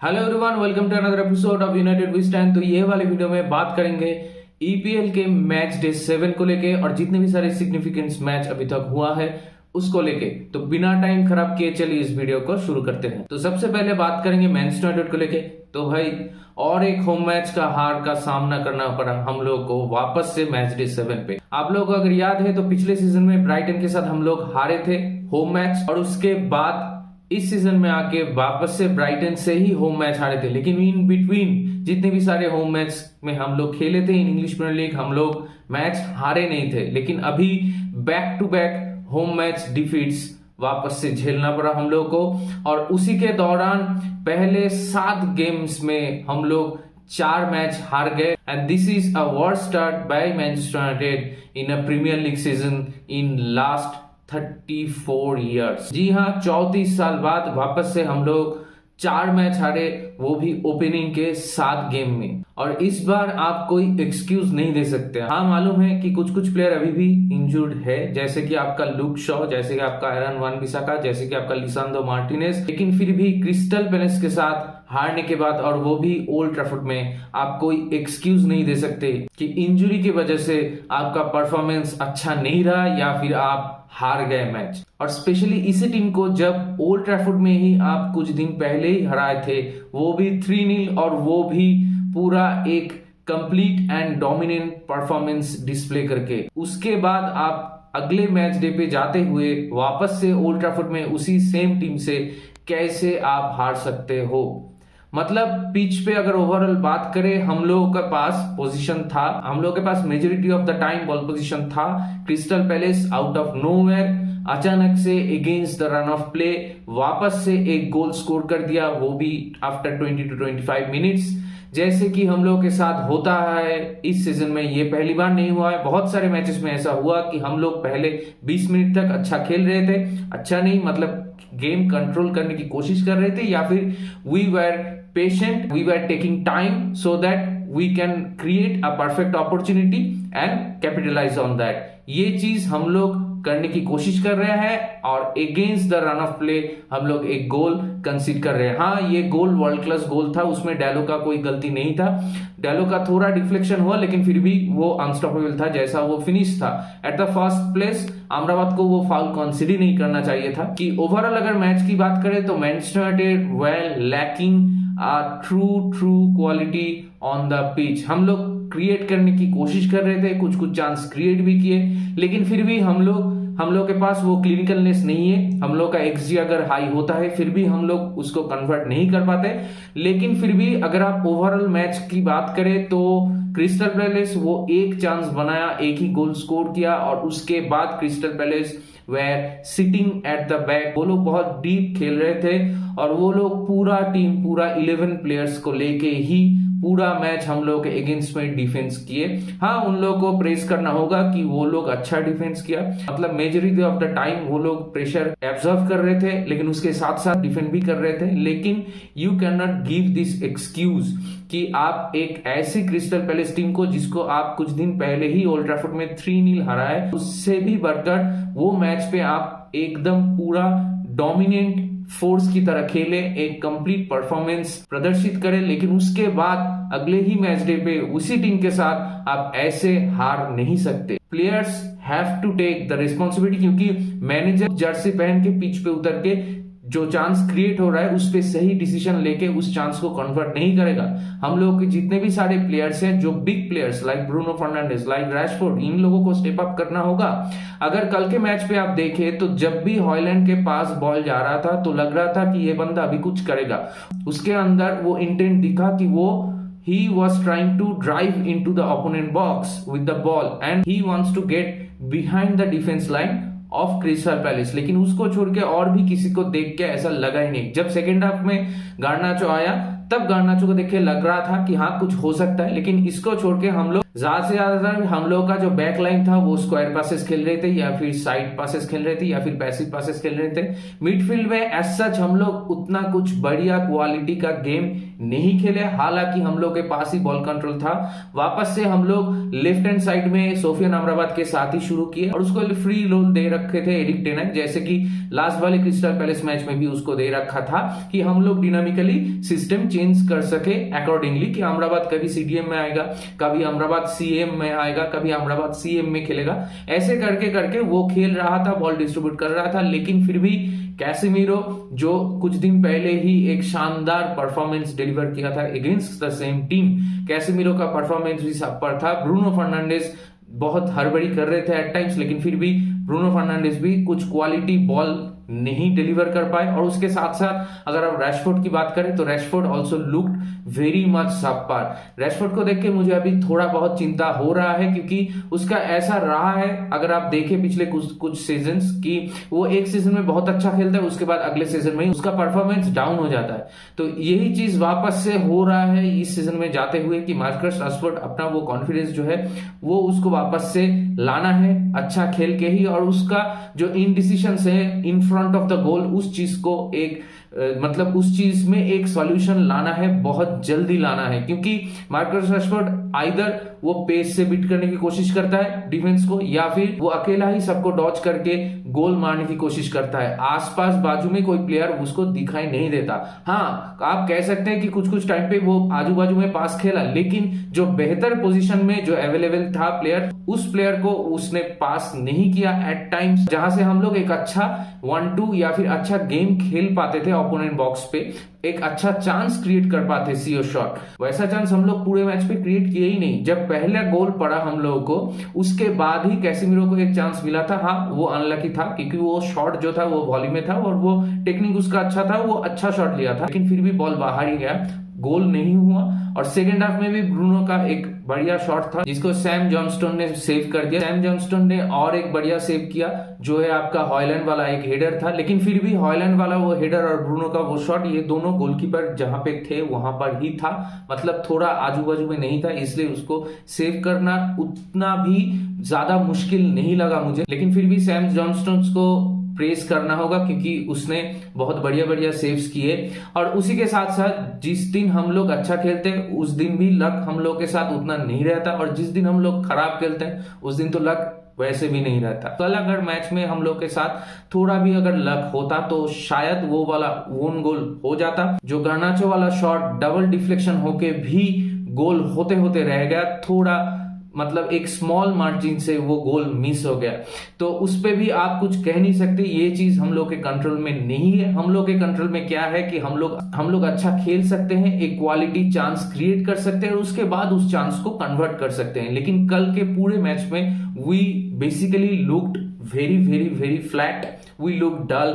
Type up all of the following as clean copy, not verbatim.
Hello everyone, welcome to another episode of united we stand. तो ये वाले video में बात करेंगे ईपीएल के मैच डे 7 को लेके और जितने भी सारे सिग्निफिकेंस मैच अभी तक हुआ है उसको लेके। तो बिना टाइम खराब किए चलिए इस वीडियो को शुरू करते हैं। तो सबसे पहले बात करेंगे मैनचेस्टर यूनाइटेड को लेके। तो भाई और एक होम मैच का हार का सामना करना पड़ा हम लोग को वापस से मैच डे 7 पे। आप लोग को अगर याद है तो पिछले सीजन में ब्राइटन के साथ हम लोग हारे थे होम मैच, और उसके बाद इस सीजन में आके वापस से ब्राइटन से ही होम मैच हारे थे। लेकिन इन बिटवीन जितने भी सारे होम मैच में हम लोग खेले थे इन इंग्लिश प्रीमियर लीग, हम लोग मैच हारे नहीं थे। लेकिन अभी back to back home match defeats वापस से झेलना पड़ा हम लोग को, और उसी के दौरान पहले 7 गेम्स में हम लोग 4 मैच हार गए। And this is a worst start by Manchester United in a Premier League season in last 34 years. जी हाँ, 34 साल बाद वापस से हम लोग 4 मैच हारे, वो भी ओपनिंग के 7 गेम में। और इस बार आप कोई एक्सक्यूज नहीं दे सकते। हाँ, मालूम है कि कुछ कुछ प्लेयर अभी भी इंजर्ड है, जैसे कि आपका लुक शॉ, जैसे कि आपका एरन वन-बिसाका, जैसे कि आपका लिसांड्रो मार्टिनेज। लेकिन फिर भी क्रिस्टल पैलेस के साथ हारने के बाद, और वो भी ओल्ड ट्रैफर्ड में, आप कोई एक्सक्यूज नहीं दे सकते कि इंजरी की वजह से आपका परफॉर्मेंस अच्छा नहीं रहा या फिर आप हार गए मैच। और स्पेशली इसी टीम को जब ओल्ड ट्रैफर्ड में ही आप कुछ दिन पहले ही हराए थे, वो भी 3-0, और वो भी पूरा एक complete and dominant performance display करके। उसके बाद आप अगले मैच डे पे जाते हुए वापस से ओल्ड ट्रैफर्ड में उसी सेम टीम से कैसे आप हार सकते हो। मतलब पिच पे अगर ओवरऑल बात करें, हम लोगों के पास पोजीशन था, हम लोगों के पास majority of the time ball position था। Crystal Palace out of nowhere अचानक से against the run of play वापस से एक गोल स्कोर कर दिया, वो भी आफ्टर 20 to 25 मिनट्स। जैसे कि हम लोग के साथ होता है इस सीजन में, ये पहली बार नहीं हुआ है। बहुत सारे मैचेस में ऐसा हुआ कि हम लोग पहले 20 मिनट तक अच्छा खेल रहे थे, अच्छा नहीं मतलब गेम कंट्रोल करने की कोशिश कर रहे थे, या फिर we were patient, we were taking time so that we can create a perfect opportunity and capitalize on that. ये चीज हम लोग करने की कोशिश कर रहे हैं, और against the run of play हम लोग एक गोल कंसीड कर रहे हैं। हाँ, ये गोल वर्ल्ड क्लास गोल था, उसमें डैलो का कोई गलती नहीं था। डैलो का थोड़ा डिफ्लेक्शन हुआ, लेकिन फिर भी वो अनस्टॉपेबल था जैसा वो फिनिश था at the first place. Amrabad को वो फाउल कंसीडर नहीं करना चाहिए था। कि ओवरऑल अगर मैच की बात करें तो Manchester United well lacking true quality on the pitch. हम लोग क्रिएट करने की कोशिश कर रहे थे, कुछ चांस क्रिएट भी किए, लेकिन फिर भी हम लोग के पास वो क्लिनिकलनेस नहीं है। हम लोग का एक्सजी अगर हाई होता है फिर भी हम लोग उसको कन्वर्ट नहीं कर पाते। लेकिन फिर भी अगर आप ओवरऑल मैच की बात करें तो क्रिस्टल पैलेस वो एक चांस बनाया, एक ही गोल स्कोर किया, और उसके बाद Crystal Palace were sitting at the back. वो लोग बहुत डीप खेल रहे थे, और वो लोग पूरा टीम, पूरा 11 प्लेयर्स को लेके ही पूरा मैच हम लोग के अगेंस्ट में डिफेंस किए। हाँ, उन लोगों को प्रेस करना होगा कि वो लोग अच्छा डिफेंस किया, मतलब मेजॉरिटी ऑफ द टाइम वो लोग प्रेशर एब्जॉर्व कर रहे थे, लेकिन उसके साथ साथ डिफेंड भी कर रहे थे। लेकिन you can not give this excuse कि आप एक ऐसी क्रिस्टल पैलेस टीम को, जिसको आप कुछ दिन पहले ही ओल्ड ट्रैफर्ड में 3-0 हराए, उससे भी बढ़कर वो मैच पे आप एकदम पूरा डोमिनेंट फोर्स की तरह खेले, एक कंप्लीट परफॉर्मेंस प्रदर्शित करें। लेकिन उसके बाद अगले ही मैच डे पे उसी टीम के साथ आप ऐसे हार नहीं सकते। Players have to take the responsibility, क्योंकि मैनेजर जर्सी पहन के पिच पे उतर के जो चांस क्रिएट हो रहा है उस पे सही डिसीजन लेके उस चांस को कन्वर्ट नहीं करेगा। हम लोग के जितने भी सारे प्लेयर्स हैं, जो big players like Bruno Fernandes, like Rashford, इन लोगों को स्टेप अप करना होगा। अगर कल के मैच पे आप देखें तो जब भी हॉयलैंड के पास बॉल जा रहा था तो लग रहा था कि ये बंदा अभी कुछ करेगा। उसके अंदर वो इंटेंट दिखा कि वो he was trying to drive into the opponent box with the ball and he wants to get behind the defense line of crystal palace. लेकिन उसको छोड़ के और भी किसी को देख के ऐसा लगा ही नहीं। जब सेकेंड हाफ में गार्नाचो आया तब गार्नाचो को देख के लग रहा था कि हाँ कुछ हो सकता है। लेकिन इसको छोड़ के हम लोग ज्यादा से ज्यादा हम लोग का जो बैक लाइन था वो स्क्वायर पासेस खेल रहे थे या फिर साइड पासेस खेल रहे थे या फिर पैसिव पासेस खेल रहे थे। मिडफील्ड में एज सच हम लोग उतना कुछ बढ़िया क्वालिटी का गेम नहीं खेले, हालांकि हम लोग के पास ही बॉल कंट्रोल था। वापस से हम लोग लेफ्ट हैंड साइड में सोफियान अमराबाद के साथ ही शुरू किए और उसको फ्री रोल दे रखे थे एरिक टेन हैग, जैसे कि लास्ट वाले क्रिस्टल पैलेस मैच में भी उसको दे रखा था कि हम लोग डिनामिकली सिस्टम चेंज कर सके अकॉर्डिंगली, कि अमराबाद कभी सीडीएम में आएगा, कभी अमराबाद सीएम में आएगा, कभी अमराबाद सीएम में खेलेगा। ऐसे करके करके वो खेल रहा था, बॉल डिस्ट्रीब्यूट कर रहा था। लेकिन फिर भी कैसेमीरो जो कुछ दिन पहले ही एक शानदार परफॉर्मेंस डिलीवर किया था against the same team, Casemiro का परफॉर्मेंस भी सब पर था। ब्रूनो फर्नांडिस बहुत हड़बड़ी कर रहे थे एट टाइम्स, लेकिन फिर भी ब्रूनो फर्नांडिस भी कुछ क्वालिटी बॉल नहीं डिलीवर कर पाए। और उसके साथ साथ अगर आप रैशफोर्ड की बात करें तो Rashford also looked very much subpar. Rashford को देख के मुझे अभी थोड़ा बहुत चिंता हो रहा है, क्योंकि उसका ऐसा रहा है, अगर आप देखें पिछले कुछ सीजन्स की, वो एक सीजन में बहुत अच्छा खेलता है, उसके बाद अगले सीजन में उसका परफॉर्मेंस डाउन हो जाता है। तो यही चीज वापस से हो रहा है इस सीजन में जाते हुए कि मार्कस रैशफोर्ड अपना वो कॉन्फिडेंस जो है वो उसको वापस से लाना है अच्छा खेल के ही, और उसका जो इनडिसीजन है in front of the goal, उस चीज को एक मतलब उस चीज में एक सॉल्यूशन लाना है, बहुत जल्दी लाना है। क्योंकि मार्कस रैशफोर्ड आइदर वो पेस से बीट करने की कोशिश करता है डिफेंस को, या फिर वो अकेला ही सबको डॉच करके गोल मारने की कोशिश करता है। आसपास बाजू में कोई प्लेयर उसको दिखाई नहीं देता। हाँ, आप कह सकते हैं कि कुछ कुछ टाइम पे वो आजू बाजू में पास खेला, लेकिन जो बेहतर पोजीशन में जो अवेलेबल था प्लेयर, उस प्लेयर को उसने पास नहीं किया एट टाइम्स, जहां से हम लोग एक अच्छा 1-2 या फिर अच्छा गेम खेल पाते थे ओपोनेंट बॉक्स पे, एक अच्छा चांस क्रिएट कर पाते सीओ शॉट। वैसा चांस हम लोग पूरे मैच पे क्रिएट किए ही नहीं। जब पहला गोल पड़ा हम लोगों को, उसके बाद ही कैसेमीरो को एक चांस मिला था। हाँ, वो अनलकी था क्योंकि वो शॉट जो था वो वॉली में था और वो टेक्निक उसका अच्छा था, वो अच्छा शॉट लिया था, लेकिन फिर भी बॉल बाहर ही गया, गोल नहीं हुआ। और सेकेंड हाफ में भी ब्रूनो का एक बढ़िया शॉट था जिसको सैम जॉनस्टोन ने सेव कर दिया। सैम जॉनस्टोन ने और एक बढ़िया सेव किया जो है आपका हॉयलैंड वाला एक हेडर था, लेकिन फिर भी हॉयलैंड वाला वो हेडर और ब्रूनो का वो शॉट, ये दोनों गोलकीपर जहां पे थे वहां पर ही था, मतलब थोड़ा आजू बाजू में नहीं था, इसलिए उसको सेव करना उतना भी ज्यादा मुश्किल नहीं लगा मुझे। लेकिन फिर भी सैम जॉनस्टोन को प्रेस करना होगा क्योंकि उसने बहुत बढ़िया बढ़िया सेव्स किए। और उसी के साथ साथ जिस दिन हम लोग अच्छा खेलते हैं उस दिन भी लक हम लोग के साथ उतना नहीं रहता, और जिस दिन हम लोग खराब खेलते हैं उस दिन तो लक वैसे भी नहीं रहता। कल अगर मैच में हम लोग के साथ थोड़ा भी अगर लक होता तो शायद वो वाला ओन गोल हो जाता। जो गार्नाचो वाला शॉट डबल डिफ्लेक्शन होके भी गोल होते होते रह गया, थोड़ा मतलब एक स्मॉल मार्जिन से वो गोल मिस हो गया, तो उस पे भी आप कुछ कह नहीं सकते। ये चीज हम लोग के कंट्रोल में नहीं है। हम लोग के कंट्रोल में क्या है कि हम लोग अच्छा खेल सकते हैं, एक क्वालिटी चांस क्रिएट कर सकते हैं और उसके बाद उस चांस को कन्वर्ट कर सकते हैं। लेकिन कल के पूरे मैच में we basically looked very very very flat, we look dull,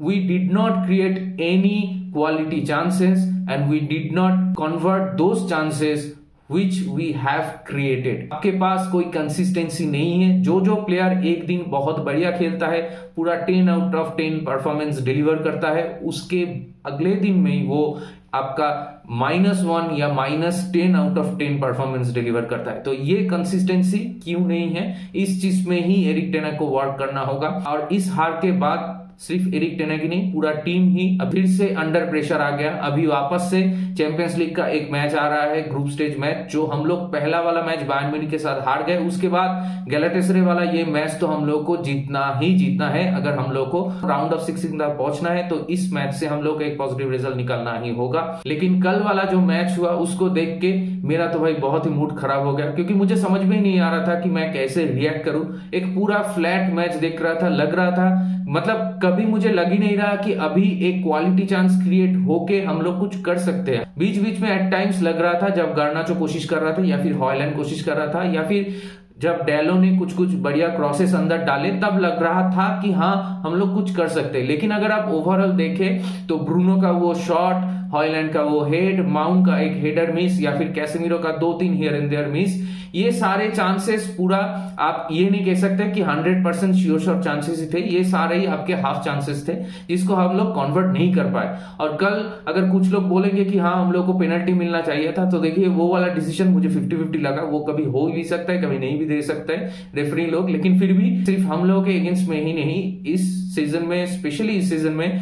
we did not create any quality chances and we did not convert those chances which we have created। आपके पास कोई कंसिस्टेंसी नहीं है। जो प्लेयर एक दिन बहुत बढ़िया खेलता है, पूरा 10 आउट ऑफ 10 परफॉर्मेंस डिलीवर करता है, उसके अगले दिन में वो आपका -1 या -10 आउट ऑफ 10 परफॉर्मेंस डिलीवर करता है। तो ये कंसिस्टेंसी क्यों नहीं है, इस चीज में ही एरिक टेन हैग को वर्क करना होगा। और इस हार के बाद सिर्फ एरिक टेन हैग ही नहीं, पूरा टीम ही फिर से अंडर प्रेशर आ गया। अभी वापस से चैंपियंस लीग का एक मैच आ रहा है, ग्रुप स्टेज मैच, जो हम लोग पहला वाला मैच बायर्न म्यूनिख के साथ हार गए। उसके बाद गैलाटासराय वाला ये मैच तो हम लोग को जीतना ही जीतना है। अगर हम लोग को राउंड ऑफ 16 तक पहुंचना है तो इस मैच से हम लोग को एक पॉजिटिव रिजल्ट निकालना ही होगा। लेकिन कल वाला जो मैच हुआ उसको देख के मेरा तो भाई बहुत ही मूड खराब हो गया, क्योंकि मुझे समझ में ही नहीं आ रहा था कि मैं कैसे रिएक्ट करूं। एक पूरा फ्लैट मैच देख रहा था, लग रहा था मतलब कभी मुझे लग ही नहीं रहा कि अभी एक क्वालिटी चांस क्रिएट होके हम लोग कुछ कर सकते हैं। बीच बीच में एट टाइम्स लग रहा था जब गार्नाचो कोशिश कर रहा था या फिर हॉयलैंड कोशिश कर रहा था या फिर जब डेलो ने कुछ कुछ बढ़िया क्रॉसेस अंदर डाले, तब लग रहा था कि हाँ हम लोग कुछ कर सकते हैं। लेकिन अगर आप ओवरऑल देखें तो ब्रूनो का वो शॉट, हॉयलैंड का वो हेड, माउंट का एक हेडर मिस या फिर कैसेमीरो का 2-3 हियर एंड देयर मिस, ये सारे चांसेस पूरा आप ये नहीं कह सकते कि 100% श्योर चांसेस ही थे, ये सारे ही आपके हाफ चांसेस थे जिसको हम लोग कन्वर्ट नहीं कर पाए। और कल अगर कुछ लोग बोलेंगे कि हाँ हम लोग को पेनल्टी मिलना चाहिए था, तो देखिए वो वाला डिसीजन मुझे 50-50 लगा। वो कभी हो भी सकता है, कभी नहीं भी दे सकता है रेफरी लोग, लेकिन फिर भी सिर्फ हम लोगों के अगेंस्ट में ही नहीं, इस सीजन में, स्पेशली इस सीजन में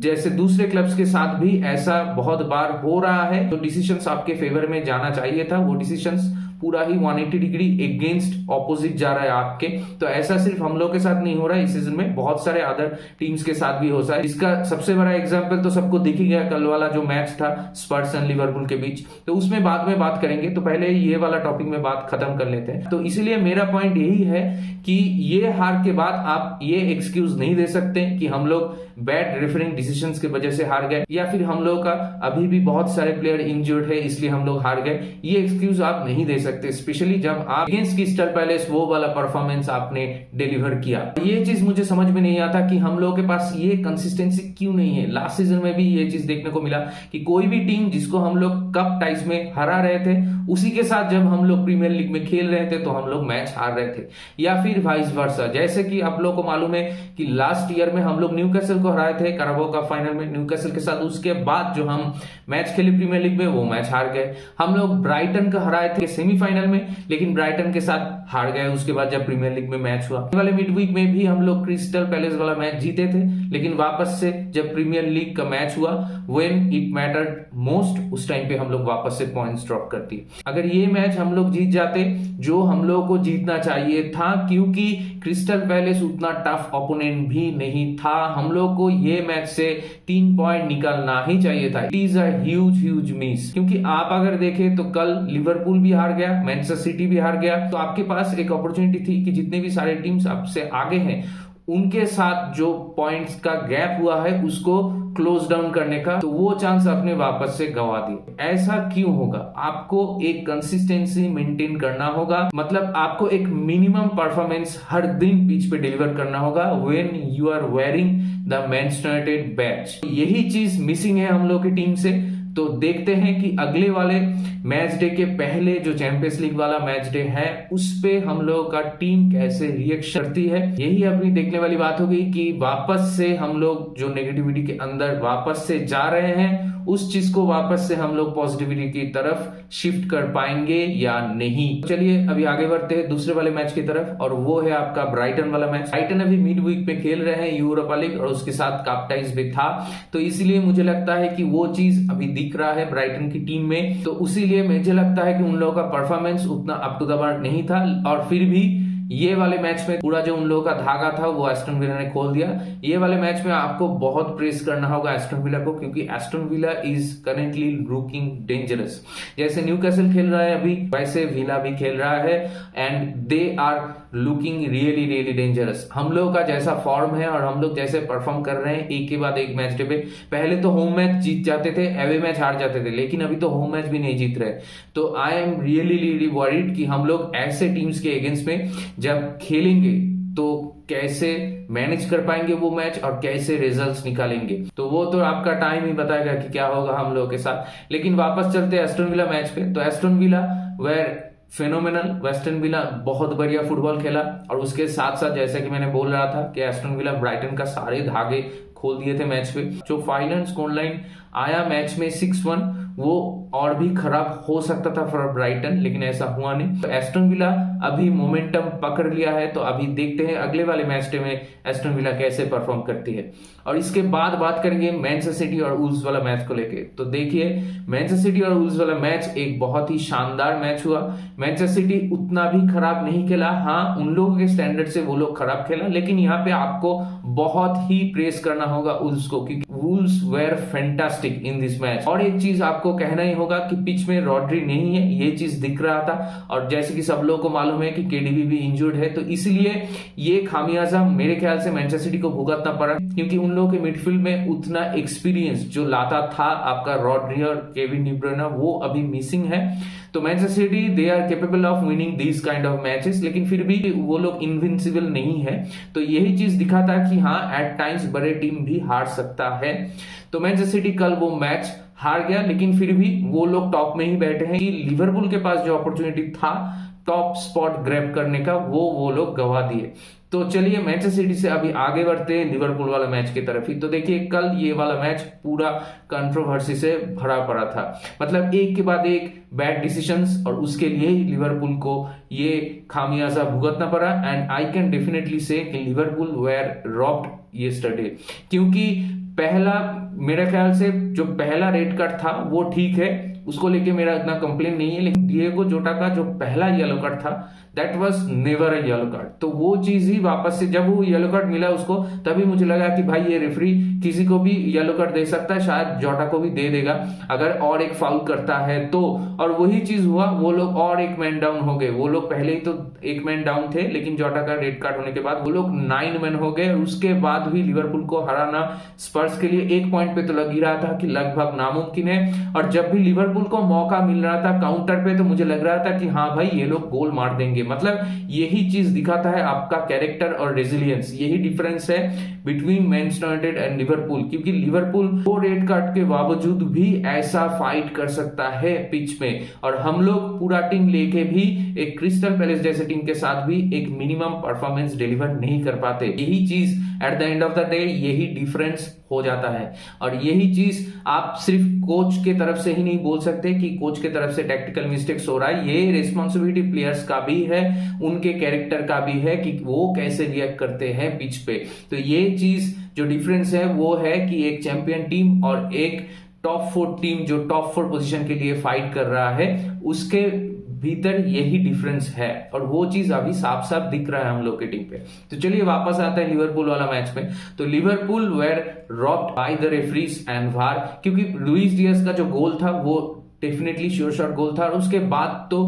जैसे दूसरे क्लब्स के साथ भी ऐसा बहुत बार हो रहा है, तो डिसीजंस आपके फेवर में जाना चाहिए था। वो डिसीजंस पूरा ही 180 डिग्री अगेंस्ट ऑपोजिट जा रहा है आपके। तो ऐसा सिर्फ हम लोग के साथ नहीं हो रहा है इस सीजन में, बहुत सारे अदर टीम्स के साथ भी हो रहा है। इसका सबसे बड़ा एग्जांपल तो सबको दिख ही गया, कल वाला जो मैच था स्पर्स एंड लिवरपूल के बीच, तो उसमें बाद में बात करेंगे। तो पहले ये वाला टॉपिक में बात खत्म कर लेते हैं। तो इसीलिए मेरा पॉइंट यही है कि ये हार के बाद आप ये एक्सक्यूज नहीं दे सकते कि हम लोग बैड रेफरिंग डिसीजंस की वजह से हार गए, या फिर हम लोग का अभी भी बहुत सारे प्लेयर इंजर्ड है इसलिए हम लोग हार गए। ये एक्सक्यूज आप नहीं दे सकते, स्पेशली जब आप अगेंस्ट क्रिस्टल पैलेस वो वाला परफॉर्मेंस आपने डिलीवर किया। ये चीज मुझे समझ में नहीं आता कि हम लोगों के पास ये कंसिस्टेंसी क्यों नहीं है। लास्ट सीजन में भी ये चीज देखने को मिला कि कोई भी टीम जिसको हम लोग कप टाइज में हरा रहे थे, उसी के साथ जब हम लोग प्रीमियर लीग में खेल रहे थे तो हम लोग मैच हार रहे थे, या फिर वाइस वर्सा। जैसे कि आप लोग को मालूम है कि लास्ट ईयर में हम लोग न्यूकासल को हराए थे कैराबाओ कप फाइनल में न्यूकासल के साथ, उसके बाद जो हम मैच खेले प्रीमियर लीग में वो मैच हार गए। हम लोग ब्राइटन को हराए थे सेमीफाइनल में, लेकिन ब्राइटन के साथ हार गए उसके बाद जब प्रीमियर लीग में मैच हुआ। वाले मिड वीक में भी हम लोग क्रिस्टल पैलेस वाला मैच जीते थे, लेकिन वापस से जब प्रीमियर लीग का मैच हुआ व्हेन इट मैटर्ड मोस्ट, उस टाइम पे हम लोग वापस से पॉइंट्स ड्रॉप करती। अगर ये मैच हम लोग जीत जाते जो हम लोग को जीतना चाहिए था, क्योंकि क्रिस्टल पैलेस उतना टफ ओपोनेंट भी नहीं था, हम लोग को ये मैच से 3 पॉइंट निकालना ही चाहिए था। It is a huge miss, क्योंकि आप अगर देखें तो कल लिवरपूल भी हार गया, मैनचेस्टर सिटी भी हार गया, तो आपके पास एक अपॉर्चुनिटी थी कि जितने भी सारे टीम्स आपसे आगे हैं उनके साथ जो पॉइंट्स का गैप हुआ है उसको क्लोज डाउन करने का, तो वो चांस आपने वापस से गंवा दिए। ऐसा क्यों होगा? आपको एक कंसिस्टेंसी मेंटेन करना होगा, मतलब आपको एक मिनिमम परफॉर्मेंस हर दिन पिच पे डिलीवर करना होगा when you are wearing the Manchester United badge. यही चीज मिसिंग है हम लोग की टीम से। तो देखते हैं कि अगले वाले मैच डे के पहले जो चैंपियंस लीग वाला मैच डे है उस पे हम लोग का टीम कैसे रिएक्शन करती है। यही अपनी देखने वाली बात होगी कि वापस से हम लोग जो नेगेटिविटी के अंदर वापस से जा रहे हैं उस चीज को वापस से हम लोग पॉजिटिविटी की तरफ शिफ्ट कर पाएंगे या नहीं। चलिए अभी आगे बढ़ते हैं दूसरे वाले मैच की तरफ, और वो है आपका ब्राइटन वाला मैच। ब्राइटन अभी मिड वीक पे खेल रहे हैं यूरोपा लीग और उसके साथ कप टाइज भी था, तो इसलिए मुझे लगता है कि वो चीज अभी दिख रहा है ब्राइटन की टीम में। तो उसीलिए मुझे लगता है कि उन लोगों का परफॉर्मेंस उतना अप टू द मार्क नहीं था, और फिर भी ये वाले मैच में पूरा जो उन लोगों का धागा था वो एस्टन विला ने खोल दिया। ये वाले मैच में आपको बहुत प्रेस करना होगा एस्टन विला को, क्योंकि Aston villa is currently looking dangerous. जैसे न्यूकासल खेल रहा है अभी, वैसे विला भी खेल रहा है, and they are looking really dangerous. हम लोग का जैसा फॉर्म है और हम लोग जैसे परफॉर्म कर रहे हैं एक के बाद एक मैच डे पे, पहले तो होम मैच जीत जाते थे, अवे मैच हार जाते थे, लेकिन अभी तो होम मैच भी नहीं जीत रहे। तो आई एम रियली वरीड कि हम लोग ऐसे टीम्स के अगेंस्ट में जब खेलेंगे तो कैसे मैनेज कर पाएंगे वो मैच और कैसे रिजल्ट्स निकालेंगे। तो वो तो आपका टाइम ही बताएगा कि क्या होगा हम लोगों के साथ। लेकिन वापस चलते हैं एस्टन विला मैच पे। तो Aston Villa were phenomenal, Western Villa बहुत बढ़िया फुटबॉल खेला, और उसके साथ साथ जैसे कि मैंने बोल रहा था कि एस्टन विला ब्राइटन का सारे धागे खोल दिए थे मैच पे। जो फाइनल स्कोर लाइन आया मैच में 6-1, वो और भी खराब हो सकता था फॉर ब्राइटन, लेकिन ऐसा हुआ नहीं। तो एस्टन विला अभी मोमेंटम पकड़ लिया है, तो अभी देखते हैं अगले वाले मैच डे में एस्टन विला कैसे परफॉर्म करती है। और इसके बाद बात करेंगे मैनचेस्टर सिटी और वुल्व्स वाला मैच को लेके। तो देखिए मैनचेस्टर सिटी और वुल्व्स वाला मैच एक बहुत ही शानदार मैच हुआ। मैनचेस्टर सिटी उतना भी खराब नहीं खेला, हाँ उन लोगों के स्टैंडर्ड से वो लोग खराब खेला, लेकिन यहाँ पे आपको बहुत ही प्रेस करना होगा वुल्व्स को, क्योंकि Wolves were fantastic in this match. और एक चीज आपको कहना ही होगा कि पिच में रॉड्री नहीं है, ये चीज दिख रहा था, और जैसे कि सब लोगों को मालूम है कि केडीबी भी इंजर्ड है, तो इसलिए ये खामियाजा मेरे ख्याल से मैनचेस्टर सिटी को भुगतना पड़ा, क्योंकि उन लोगों के मिडफील्ड में उतना एक्सपीरियंस जो लाता था आपका रॉड्री और केविन डी ब्रुयने वो अभी मिसिंग है। तो Manchester City they are capable of winning this kind of matches, लेकिन फिर भी वो लोग इनविंसिबल नहीं है। तो यही चीज दिखाता कि हाँ एट टाइम्स बड़े टीम भी हार सकता है। तो मैनचेस्टर सिटी कल वो मैच हार गया, लेकिन फिर भी वो लोग टॉप में ही बैठे हैं। लिवरपूल के पास जो अपॉर्चुनिटी था टॉप स्पॉट ग्रैब करने का, वो लोग गवा दिए। तो चलिए मैनचेस्टर सिटी से अभी आगे बढ़ते हैं लिवरपूल वाला मैच की तरफ ही। तो देखिए कल ये वाला मैच पूरा कंट्रोवर्सी से भरा पड़ा था, मतलब एक के बाद एक बैड डिसीजंस, और उसके लिए ही लिवरपूल को ये खामियाजा भुगतना पड़ा। एंड आई कैन डेफिनेटली से लिवरपूल वेर रॉब्ड यस्टरडे, क्योंकि पहला मेरे ख्याल से जो पहला रेड कार्ड था वो ठीक है, उसको लेके मेरा इतना कंप्लेन नहीं है, लेकिन डिएगो जोटा का जो पहला येलो कार्ड था that was never a yellow card. तो वो चीज ही वापस से जब वो येलो कार्ड मिला उसको, तभी मुझे लगा कि भाई ये रेफरी किसी को भी येलो कार्ड दे सकता है, शायद जोटा को भी दे देगा अगर और एक फाउल करता है तो। और वही चीज हुआ, वो लोग और एक मैन डाउन हो गए। वो लोग पहले ही तो एक मैन डाउन थे, लेकिन जोटा का रेड कार्ड होने के बाद वो लोग 9 मैन हो गए। उसके बाद भी लिवरपूल को हराना स्पर्स के लिए 1 पॉइंट पे तो लग ही रहा था कि लगभग नामुमकिन है। और जब भी लिवरपूल को मौका मिल रहा था काउंटर पे, तो मुझे लग रहा था कि हाँ भाई ये लोग गोल मार देंगे। मतलब यही चीज दिखाता है आपका कैरेक्टर और रेजिलियंस, यही डिफरेंस है between Manchester United and Liverpool. क्योंकि लिवरपूल वो रेड कार्ड के बावजूद भी ऐसा फाइट कर सकता है पिच में, और हम लोग पूरा टीम लेके भी एक क्रिस्टल पैलेस जैसे टीम के साथ भी एक मिनिमम परफॉर्मेंस डिलीवर नहीं कर पाते। यही चीज at the end of the day यही डिफरेंस हो जाता है। और यही चीज आप सिर्फ कोच के तरफ से ही नहीं बोल सकते कि कोच के तरफ से टैक्टिकल मिस्टेक्स हो रहा है, ये रिस्पॉन्सिबिलिटी प्लेयर्स का भी है, उनके कैरेक्टर का भी है कि वो कैसे रिएक्ट करते हैं पिच पे। तो ये चीज जो डिफरेंस है वो है कि एक चैंपियन टीम और एक टॉप 4 टीम जो टॉप 4 पोजीशन के लिए फाइट कर रहा है, उसके भीतर यही डिफरेंस है, और वो चीज अभी साफ साफ दिख रहा है हम लोग के टीम पे। तो चलिए वापस आता है लिवरपूल वाला मैच में। तो Liverpool were robbed by the referees and VAR, क्योंकि लुइस डियाज का जो गोल था वो डेफिनेटली श्योर शॉट गोल था, और उसके बाद तो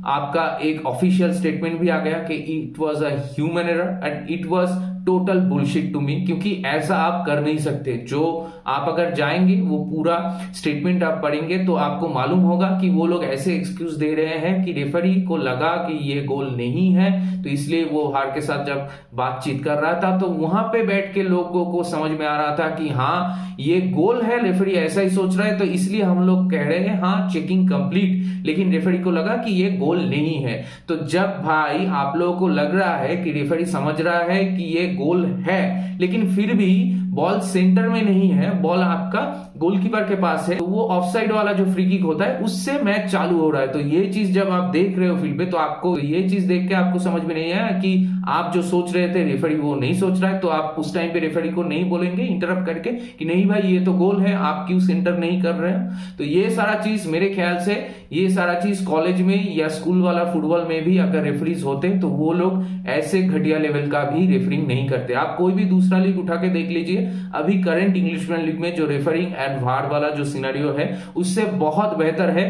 आपका एक ऑफिशियल स्टेटमेंट भी आ गया कि it was a human error and it was total bullshit to me, क्योंकि ऐसा आप कर नहीं सकते। जो आप अगर जाएंगे वो पूरा स्टेटमेंट आप पढ़ेंगे तो आपको मालूम होगा कि वो लोग ऐसे एक्सक्यूज दे रहे हैं कि रेफरी को लगा कि ये गोल नहीं है, तो इसलिए वो हार के साथ जब बातचीत कर रहा था तो वहां पे बैठ के लोगों को समझ में आ रहा था कि हाँ ये गोल है, रेफरी ऐसा ही सोच रहा है, तो इसलिए हम लोग कह रहे हैं हाँ चेकिंग कंप्लीट, लेकिन रेफरी को लगा कि ये गोल नहीं है। तो जब भाई आप लोगों को लग रहा है कि रेफरी समझ रहा है कि ये गोल है, लेकिन फिर भी बॉल सेंटर में नहीं है, बॉल आपका गोलकीपर के पास है, तो वो ऑफसाइड वाला जो फ्री किक होता है उससे मैच चालू हो रहा है। तो ये चीज जब आप देख रहे हो फील्ड पे, तो आपको ये चीज देख के आपको समझ में नहीं आया कि आप जो सोच रहे थे रेफरी वो नहीं सोच रहा है, तो आप उस टाइम पे रेफरी को नहीं बोलेंगे इंटरप्ट करके कि नहीं भाई ये तो गोल है, आप क्यों सेंटर नहीं कर रहे हो। तो ये सारा चीज मेरे ख्याल से ये सारा चीज कॉलेज में या स्कूल वाला फुटबॉल में भी अगर रेफरीज होते तो वो लोग ऐसे घटिया लेवल का भी रेफरिंग नहीं करते। आप कोई भी दूसरा लीग उठा के देख लीजिए, अभी करंट इंग्लिश प्रीमियर लीग में जो रेफरिंग एंड वार वाला जो सिनेरियो है उससे बहुत बेहतर है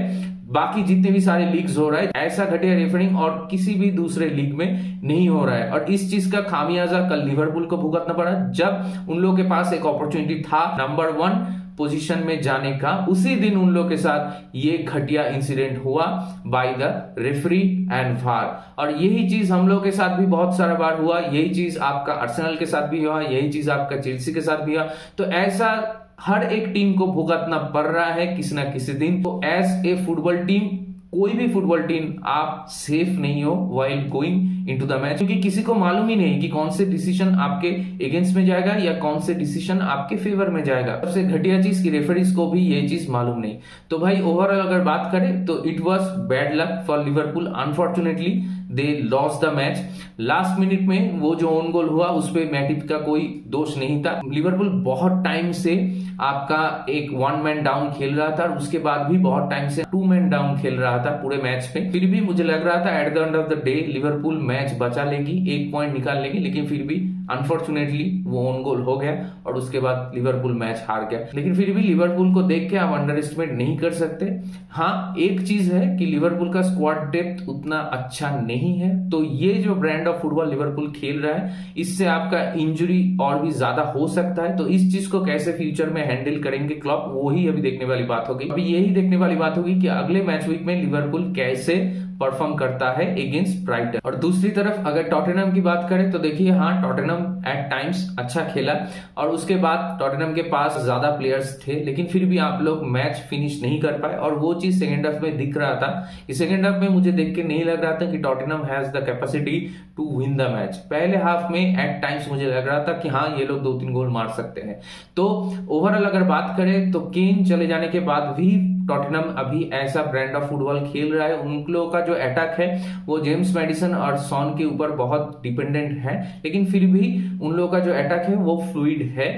बाकी जितने भी सारे लीग्स हो रहा है। ऐसा घटिया रेफरिंग और किसी भी दूसरे लीग में नहीं हो रहा है, और इस चीज का खामियाजा कल लिवरपूल को भुगतना पड़ा। जब उन लोगों के पास एक अपॉर्चुनिटी था नंबर 1 पोजीशन में जाने का, उसी दिन उन लोग के साथ ये घटिया इंसिडेंट हुआ बाय द रेफरी एंड वार। और यही चीज हम लोग के साथ भी बहुत सारा बार हुआ, यही चीज आपका आर्सेनल के साथ भी हुआ, यही चीज आपका चेल्सी के साथ भी हुआ। तो ऐसा हर एक टीम को भुगतना पड़ रहा है किसी ना किसी दिन। तो एज ए फुटबॉल टीम, कोई भी फुटबॉल टीम आप सेफ नहीं हो while going into the match, क्योंकि किसी को मालूम ही नहीं कि कौन से डिसीजन आपके अगेंस्ट में जाएगा या कौन से डिसीजन आपके फेवर में जाएगा। सबसे घटिया चीज की रेफरीज को भी ये चीज मालूम नहीं। तो भाई ओवरऑल अगर बात करें तो it was bad luck for Liverpool, unfortunately they loss the match. Last minute में वो जो ओन गोल हुआ उस पे मैटिप का कोई दोष नहीं था। लिवरपूल बहुत टाइम से आपका एक 1 मैन डाउन खेल रहा था, और उसके बाद भी बहुत टाइम से 2 मैन डाउन खेल रहा था पूरे मैच में। फिर भी मुझे लग रहा था at the end of the day Liverpool match बचा लेगी, 1 पॉइंट निकाल लेगी, लेकिन फिर भी अनफॉर्चुनेटली वो ओन गोल हो गया और उसके बाद लिवरपूल मैच हार गया। लेकिन फिर भी लिवरपूल को देख के आप अंडर एस्टिमेट नहीं कर सकते। हाँ एक चीज है कि लिवरपूल का स्क्वाड डेप्थ उतना अच्छा नहीं है, तो ये जो ब्रांड ऑफ फुटबॉल लिवरपूल खेल रहा है इससे आपका इंजरी और भी ज्यादा हो सकता है। तो इस चीज को कैसे फ्यूचर में हैंडल करेंगे क्लॉप, वही अभी देखने वाली बात होगी। अभी यही देखने वाली बात होगी कि अगले मैच वीक में लिवरपूल कैसे परफॉर्म करता है अगेंस्ट ब्राइटन। और दूसरी तरफ अगर टॉटनहम की बात करें तो देखिए हाँ, टॉटनहम एट टाइम्स अच्छा खेला और उसके बाद टॉटनहम के पास ज्यादा प्लेयर्स थे, लेकिन फिर भी आप लोग मैच फिनिश नहीं कर पाए और वो चीज सेकेंड हाफ में दिख रहा था। कि सेकेंड हाफ में मुझे देख के नहीं लग रहा था कि Tottenham has the capacity to win the match. पहले हाफ में एट टाइम्स मुझे लग रहा था कि हाँ, ये लोग 2-3 गोल मार सकते हैं। तो ओवरऑल अगर बात करें तो केन चले जाने के बाद भी टॉटनहम अभी ऐसा ब्रांड ऑफ फुटबॉल खेल रहा है। उन लोगों का जो अटैक है वो जेम्स मैडिसन और सॉन के ऊपर बहुत डिपेंडेंट है, लेकिन फिर भी उन लोगों का जो अटैक है वो फ्लूइड है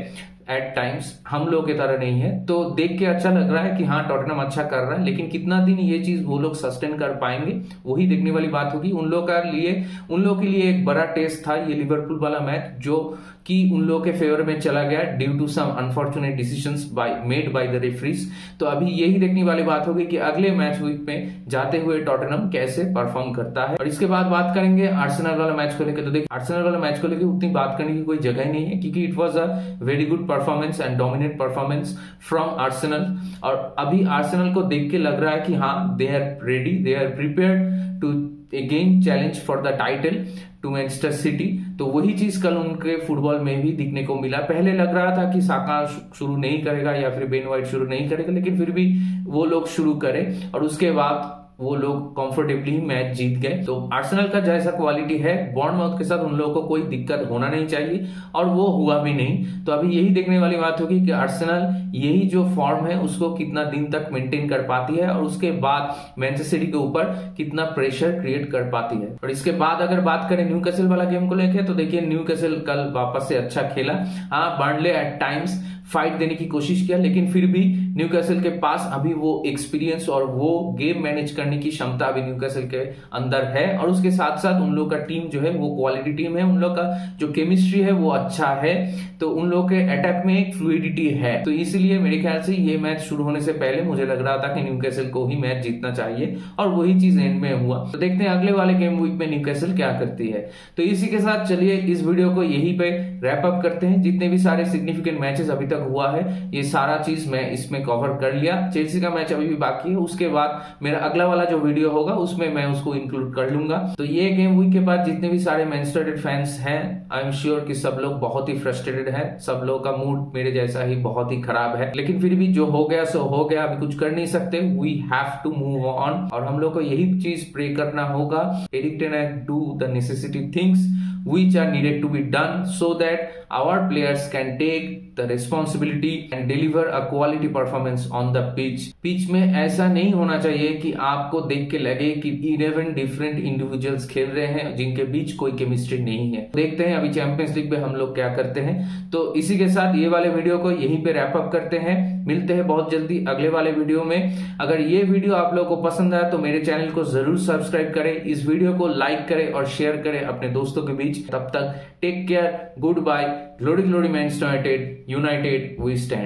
एट टाइम्स, हम लोग की तरह नहीं है। तो देख के अच्छा लग रहा है कि हाँ, टॉटनहम अच्छा कर रहा है, लेकिन कितना दिन ये चीज वो लोग सस्टेन कर पाएंगे वही देखने वाली बात होगी। उन लोग के लिए एक बड़ा टेस्ट था ये लिवरपूल वाला मैच, जो कि उन लोगों के फेवर में चला गया due to some unfortunate decisions made by the referees. तो अभी यही देखने वाली बात होगी कि अगले मैच वीक में जाते हुए टॉटनहम कैसे परफॉर्म करता है। और इसके बाद बात करेंगे आर्सेनल वाला मैच को लेकर। तो देखिए, आर्सेनल वाला मैच को लेकर उतनी बात करने की कोई जगह ही नहीं है, क्योंकि it was a very good performance and dominate performance from Arsenal. और अभी आर्सेनल को देख के लग रहा है कि हाँ, they are ready, they are prepared to again challenge for the title to Manchester City. तो वही चीज कल उनके फुटबॉल में भी दिखने को मिला। पहले लग रहा था कि साका शुरू नहीं करेगा या फिर बेन वाइट शुरू नहीं करेगा, लेकिन फिर भी वो लोग शुरू करे और उसके बाद वो लोग कंफर्टेबली मैच जीत गए। तो आर्सेनल का जैसा क्वालिटी है, बॉर्नमाउथ के साथ उन लोगों को कोई दिक्कत होना नहीं चाहिए और वो हुआ भी नहीं। तो अभी यही देखने वाली बात होगी कि आर्सेनल यही जो फॉर्म है उसको कितना दिन तक मेंटेन कर पाती है और उसके बाद मैनचेस्टर सिटी के ऊपर कितना प्रेशर क्रिएट कर पाती है। और इसके बाद अगर बात करें न्यूकासल वाला गेम को लेकर, तो देखिए न्यूकासल कल वापस से अच्छा खेला। हाँ, बर्नले एट टाइम्स फाइट देने की कोशिश किया, लेकिन फिर भी न्यूकासल के पास अभी वो एक्सपीरियंस और वो गेम मैनेज करने की क्षमता अभी न्यूकासल के अंदर है। और उसके साथ साथ उन लोग का टीम जो है वो क्वालिटी टीम है, उन लोग का जो केमिस्ट्री है वो अच्छा है। तो उन लोग के अटैक में एक फ्लूइडिटी है। तो इसलिए मेरे ख्याल से ये मैच शुरू होने से पहले मुझे लग रहा था कि न्यूकासल को ही मैच जीतना चाहिए और वही चीज एंड में हुआ। तो देखते हैं अगले वाले गेम वीक में न्यूकासल क्या करती है। तो इसी के साथ चलिए इस वीडियो को यहीं पे रैप अप करते हैं। जितने भी सारे सिग्निफिकेंट मैचेस अभी तक हुआ है ये सारा चीज मैं इसमें कवर कर लिया। चेल्सी का मैच अभी भी बाकी है, उसके बाद मेरा अगला वाला जो वीडियो होगा उसमें मैं उसको इंक्लूड कर लूंगा। तो ये गेम वीक के बाद जितने भी सारे मैनचेस्टर यूनाइटेड फैंस हैं, आई एम श्योर कि सब लोग बहुत ही फ्रस्ट्रेटेड है, सब लोग का मूड मेरे जैसा ही बहुत ही खराब है। लेकिन फिर भी जो हो गया सो हो गया, अभी कुछ कर नहीं सकते। We have to move on और हम लोग को यही चीज प्रे करना होगा, Erik ten Hag do the necessity things which are needed to be done so that our players can take the responsibility and deliver a quality performance on the pitch। Pitch में ऐसा नहीं होना चाहिए कि आपको देख के लगे कि 11 डिफरेंट इंडिविजुअल्स खेल रहे हैं जिनके बीच कोई केमिस्ट्री नहीं है। देखते हैं अभी चैंपियंस लीग में हम लोग क्या करते हैं। तो इसी के साथ ये वाले वीडियो को यहीं पे रैप अप करते हैं। मिलते हैं बहुत जल्दी अगले वाले वीडियो में। अगर ये वीडियो आप लोगों को पसंद आया तो मेरे चैनल को जरूर सब्सक्राइब करें, इस वीडियो को लाइक करें और शेयर करें अपने दोस्तों के बीच। तब तक take care, good bye, glory glory Manchester United we stand.